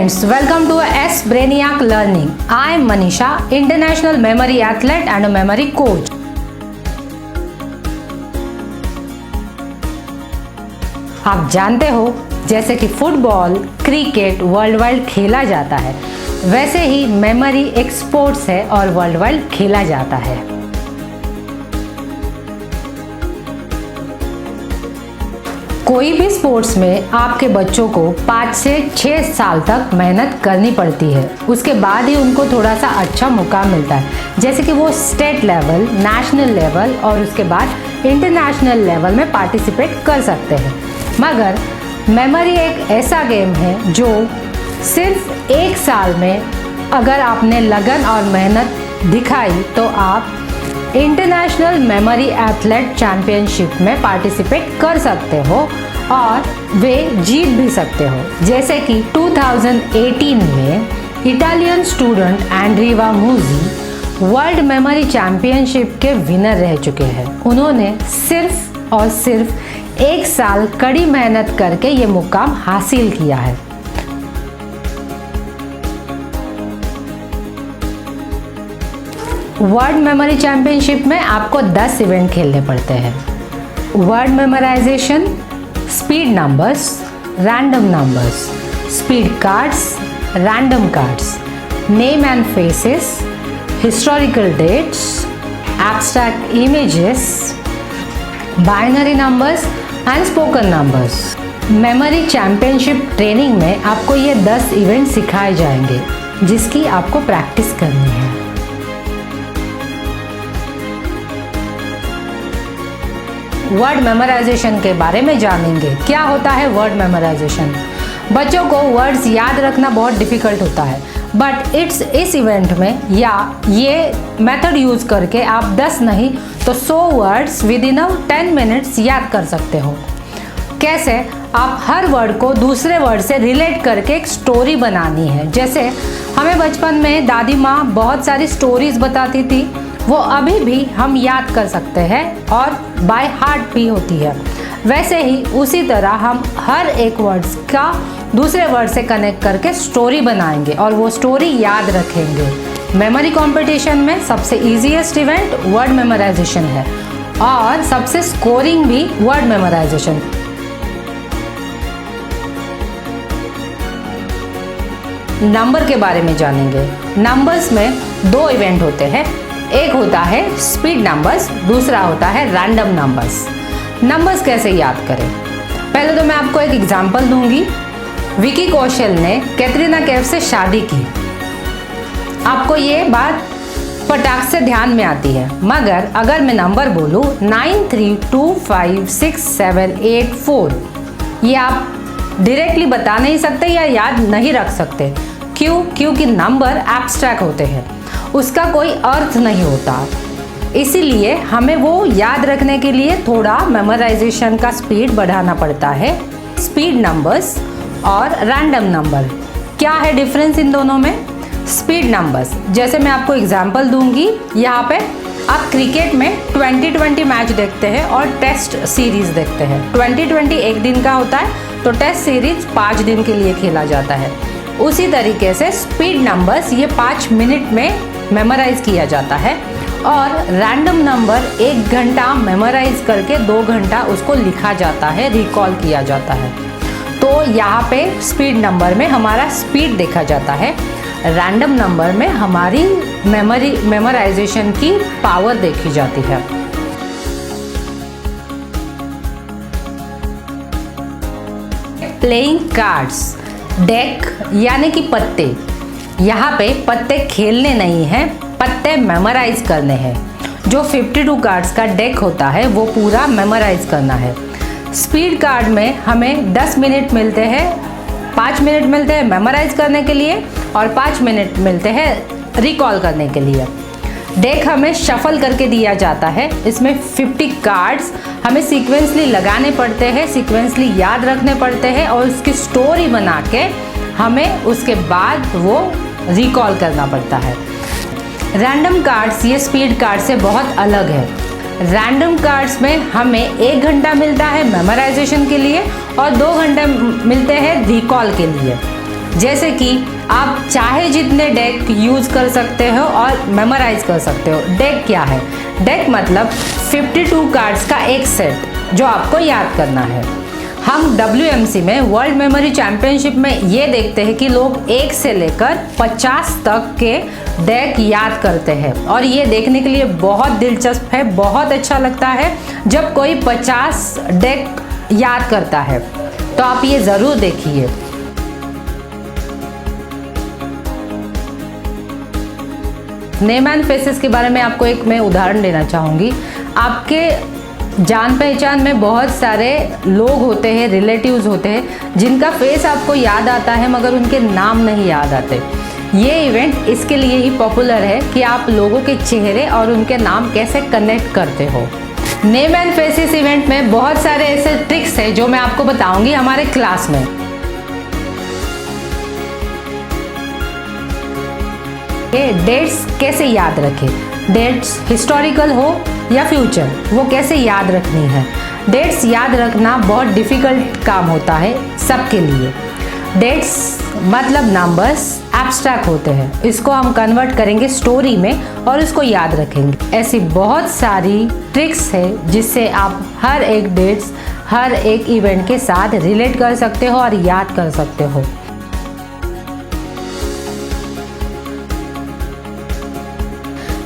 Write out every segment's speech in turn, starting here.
friends, welcome to S Brainiac Learning. I am Manisha, international memory athlete and a memory coach. आप जानते हो जैसे कि football, cricket world wide खेला जाता है, वैसे ही मेमोरी एक स्पोर्ट्स है और वर्ल्ड वाइड खेला जाता है। कोई भी स्पोर्ट्स में आपके बच्चों को 5 से 6 साल तक मेहनत करनी पड़ती है, उसके बाद ही उनको थोड़ा सा अच्छा मौका मिलता है, जैसे कि वो स्टेट लेवल, नेशनल लेवल और उसके बाद इंटरनेशनल लेवल में पार्टिसिपेट कर सकते हैं। मगर मेमोरी एक ऐसा गेम है जो सिर्फ 1 साल में अगर आपने लगन और मेहनत दिखाई तो आप इंटरनेशनल मेमोरी एथलेट चैंपियनशिप में पार्टिसिपेट कर सकते हो और वे जीत भी सकते हो। जैसे कि 2018 में Italian student Andrea Muzii world memory championship के विनर रह चुके हैं। उन्होंने सिर्फ और सिर्फ 1 साल कड़ी मेहनत करके ये मुकाम हासिल किया है। वर्ल्ड मेमोरी चैंपियनशिप में आपको 10 इवेंट खेलने पड़ते हैं। Word memorization, speed numbers, random numbers, speed cards, random cards, name and faces, historical dates, abstract images, binary numbers and spoken numbers. Memory championship training में आपको ये 10 इवेंट सिखाए जाएंगे जिसकी आपको प्रैक्टिस करनी है। वर्ड मेमोराइजेशन के बारे में जानेंगे। क्या होता है वर्ड मेमोराइजेशन? बच्चों को वर्ड्स याद रखना बहुत डिफिकल्ट होता है, बट इस इवेंट में या ये मेथड यूज़ करके आप 10 नहीं तो 100 वर्ड्स विद इन 10 मिनट्स याद कर सकते हो। कैसे? आप हर वर्ड को दूसरे वर्ड से रिलेट करके एक स्टोरी बनानी है। जैसे हमें बचपन में दादी माँ बहुत सारी स्टोरीज बताती थी, वो अभी भी हम याद कर सकते हैं और बाय हार्ट भी होती है। वैसे ही उसी तरह हम हर एक वर्ड्स का दूसरे वर्ड से कनेक्ट करके स्टोरी बनाएंगे और वो स्टोरी याद रखेंगे। मेमोरी कंपटीशन में सबसे इजीएस्ट इवेंट वर्ड मेमोराइजेशन है और सबसे स्कोरिंग भी वर्ड मेमोराइजेशन। नंबर के बारे में जानेंगे। नंबर्स में 2 इवेंट होते हैं, एक होता है स्पीड नंबर्स, दूसरा होता है रैंडम नंबर्स। नंबर्स कैसे याद करें? पहले तो मैं आपको एक एग्जांपल दूंगी। विकी कौशल ने कैटरीना कैफ से शादी की। आपको ये बात फटाक से ध्यान में आती है, मगर अगर मैं नंबर बोलूँ 93256784, ये आप डायरेक्टली बता नहीं सकते या याद नहीं रख सकते। क्यों? क्योंकि नंबर एब्स्ट्रैक्ट होते हैं, उसका कोई अर्थ नहीं होता। इसीलिए हमें वो याद रखने के लिए थोड़ा मेमोराइजेशन का स्पीड बढ़ाना पड़ता है। स्पीड नंबर्स और रैंडम नंबर, क्या है डिफरेंस इन दोनों में? स्पीड नंबर्स, जैसे मैं आपको एग्जांपल दूंगी। यहाँ पे आप क्रिकेट में 2020 मैच देखते हैं और टेस्ट सीरीज देखते हैं। 2020 1 दिन का होता है तो टेस्ट सीरीज 5 दिन के लिए खेला जाता है। उसी तरीके से स्पीड नंबर्स ये 5 मिनट में मेमोराइज किया जाता है और रैंडम नंबर 1 घंटा मेमोराइज करके 2 घंटा उसको लिखा जाता है, रिकॉल किया जाता है। तो यहाँ पे स्पीड नंबर में हमारा स्पीड देखा जाता है, रैंडम नंबर में हमारी मेमोराइजेशन की पावर देखी जाती है। प्लेइंग कार्ड्स, डेक यानी कि पत्ते। यहाँ पे पत्ते खेलने नहीं हैं, पत्ते मेमोराइज करने हैं। जो 52 कार्ड्स का डेक होता है वो पूरा मेमोराइज करना है। स्पीड कार्ड में हमें 10 मिनट मिलते हैं, 5 मिनट मिलते हैं मेमोराइज करने के लिए और 5 मिनट मिलते हैं रिकॉल करने के लिए। डेक हमें शफल करके दिया जाता है, इसमें 50 कार्ड्स हमें सीक्वेंसली लगाने पड़ते हैं, सीक्वेंसली याद रखने पड़ते हैं और उसकी स्टोरी बना के हमें उसके बाद वो रिकॉल करना पड़ता है। रैंडम कार्ड्स ये स्पीड कार्ड से बहुत अलग है। रैंडम कार्ड्स में हमें 1 घंटा मिलता है मेमोराइजेशन के लिए और 2 घंटे मिलते हैं रिकॉल के लिए। जैसे कि आप चाहे जितने डेक यूज़ कर सकते हो और मेमोराइज कर सकते हो। डेक क्या है? डेक मतलब 52 कार्ड्स का एक सेट जो आपको याद करना है। हम WMC में वर्ल्ड मेमोरी चैंपियनशिप में ये देखते हैं कि लोग 1 से लेकर 50 तक के डेक याद करते हैं और ये देखने के लिए बहुत दिलचस्प है, बहुत अच्छा लगता है जब कोई 50 डेक याद करता है। तो आप ये ज़रूर देखिए। नेम एंड फेसेस के बारे में आपको एक मैं उदाहरण देना चाहूँगी। आपके जान पहचान में बहुत सारे लोग होते हैं, रिलेटिव्स होते हैं जिनका फेस आपको याद आता है मगर उनके नाम नहीं याद आते। ये इवेंट इसके लिए ही पॉपुलर है कि आप लोगों के चेहरे और उनके नाम कैसे कनेक्ट करते हो। नेम एंड फेसेस इवेंट में बहुत सारे ऐसे ट्रिक्स हैं जो मैं आपको बताऊंगी हमारे क्लास में। डेट्स कैसे याद रखें, डेट्स हिस्टोरिकल हो या फ्यूचर, वो कैसे याद रखनी है। डेट्स याद रखना बहुत डिफ़िकल्ट काम होता है सबके लिए। डेट्स मतलब नंबर्स एब्स्ट्रैक्ट होते हैं, इसको हम कन्वर्ट करेंगे स्टोरी में और इसको याद रखेंगे। ऐसी बहुत सारी ट्रिक्स है जिससे आप हर एक डेट्स हर एक इवेंट के साथ रिलेट कर सकते हो और याद कर सकते हो।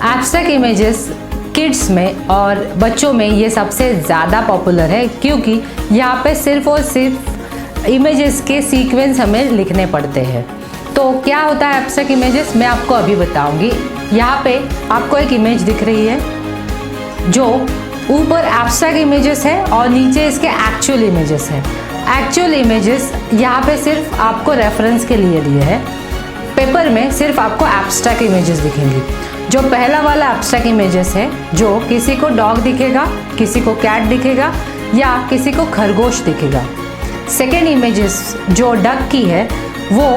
एब्स्ट्रैक्ट इमेजेस किड्स में और बच्चों में ये सबसे ज़्यादा पॉपुलर है क्योंकि यहाँ पे सिर्फ और सिर्फ इमेजेस के सीक्वेंस हमें लिखने पड़ते हैं। तो क्या होता है एब्स्ट्रैक्ट इमेजेस, मैं आपको अभी बताऊंगी। यहाँ पे आपको एक इमेज दिख रही है जो ऊपर एब्स्ट्रैक्ट इमेजेस है और नीचे इसके एक्चुअल इमेजेस है। एक्चुअल इमेजेस यहाँ पे सिर्फ आपको रेफरेंस के लिए दिए हैं। पेपर में सिर्फ आपको एब्स्ट्रैक्ट इमेजेस दिखेंगी। जो पहला वाला एब्स्ट्रैक्ट इमेजेस है जो किसी को डॉग दिखेगा, किसी को कैट दिखेगा या किसी को खरगोश दिखेगा। सेकेंड इमेजेस जो डक की है वो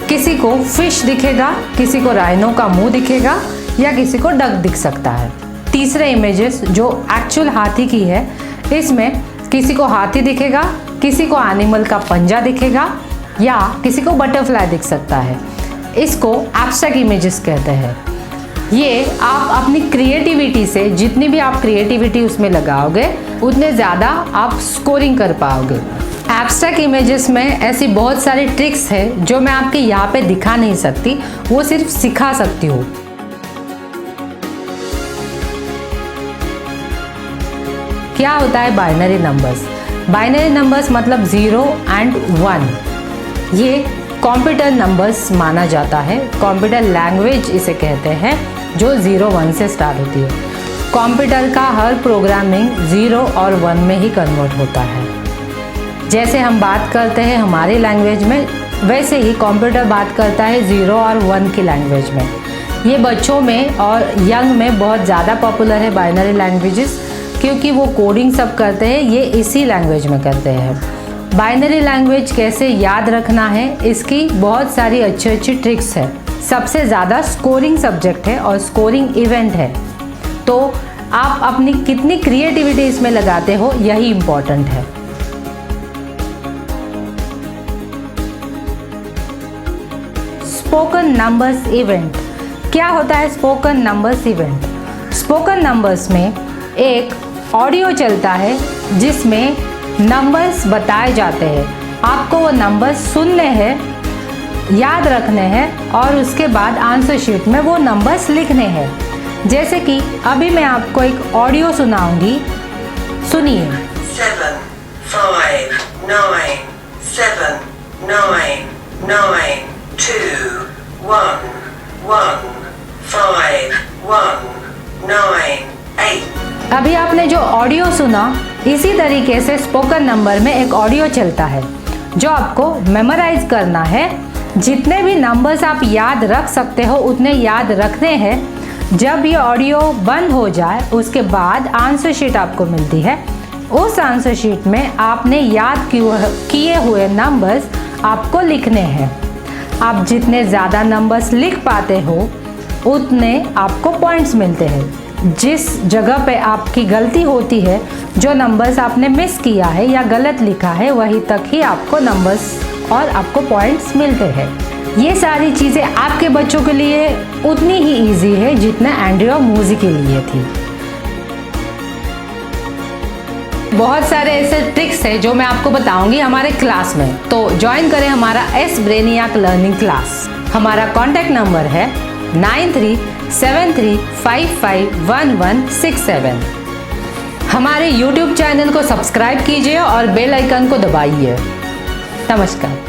किसी को फिश दिखेगा, किसी को राइनो का मुंह दिखेगा या किसी को डक दिख सकता है। तीसरे इमेजेस जो एक्चुअल हाथी की है, इसमें किसी को हाथी दिखेगा, किसी को एनिमल का पंजा दिखेगा या किसी को बटरफ्लाई दिख सकता है। इसको एब्स्ट्रैक्ट इमेजेस कहते हैं। ये आप अपनी क्रिएटिविटी से, जितनी भी आप क्रिएटिविटी उसमें लगाओगे उतने ज़्यादा आप स्कोरिंग कर पाओगे। एब्स्ट्रैक्ट इमेजेस में ऐसी बहुत सारी ट्रिक्स है जो मैं आपके यहाँ पे दिखा नहीं सकती, वो सिर्फ सिखा सकती हूँ। क्या होता है बाइनरी नंबर्स? बाइनरी नंबर्स मतलब 0 एंड 1। ये कंप्यूटर नंबर्स माना जाता है। कंप्यूटर लैंग्वेज इसे कहते हैं जो 0-1 से स्टार्ट होती है। कंप्यूटर का हर प्रोग्रामिंग 0 और 1 में ही कन्वर्ट होता है। जैसे हम बात करते हैं हमारी लैंग्वेज में, वैसे ही कंप्यूटर बात करता है 0 और 1 की लैंग्वेज में। ये बच्चों में और यंग में बहुत ज़्यादा पॉपुलर है बाइनरी लैंग्वेजेस, क्योंकि वो कोडिंग सब करते हैं ये इसी लैंग्वेज में करते हैं। बाइनरी लैंग्वेज कैसे याद रखना है, इसकी बहुत सारी अच्छी अच्छी ट्रिक्स है। सबसे ज़्यादा स्कोरिंग सब्जेक्ट है और स्कोरिंग इवेंट है, तो आप अपनी कितनी क्रिएटिविटी इसमें लगाते हो यही इम्पोर्टेंट है। Spoken numbers event. क्या होता है spoken numbers event? Spoken numbers में एक ऑडियो चलता है जिसमें नंबर्स बताए जाते हैं। आपको वो नंबर्स सुनने हैं, याद रखने हैं और उसके बाद आंसर शीट में वो नंबर्स लिखने हैं। जैसे कि अभी मैं आपको एक ऑडियो सुनाऊंगी, सुनिए। 7 5 9 7 9 9 2 1 1 5 1 9 8। अभी आपने जो ऑडियो सुना, इसी तरीके से स्पोकन नंबर में एक ऑडियो चलता है जो आपको मेमोराइज करना है। जितने भी नंबर्स आप याद रख सकते हो उतने याद रखने हैं। जब ये ऑडियो बंद हो जाए उसके बाद आंसर शीट आपको मिलती है। उस आंसर शीट में आपने याद किए हुए नंबर्स आपको लिखने हैं। आप जितने ज़्यादा नंबर्स लिख पाते हो उतने आपको पॉइंट्स मिलते हैं। जिस जगह पे आपकी गलती होती है, जो नंबर्स आपने मिस किया है या गलत लिखा है, वहीं तक ही आपको नंबर्स और आपको पॉइंट्स मिलते हैं। ये सारी चीज़ें आपके बच्चों के लिए उतनी ही इजी है जितना एंड्री और मूजी के लिए थी। बहुत सारे ऐसे ट्रिक्स हैं जो मैं आपको बताऊंगी हमारे क्लास में, तो ज्वाइन करें हमारा एस ब्रेनियाक लर्निंग क्लास। हमारा कॉन्टैक्ट नंबर है 9373551167। हमारे YouTube चैनल को सब्सक्राइब कीजिए और बेल आइकन को दबाइए। नमस्कार।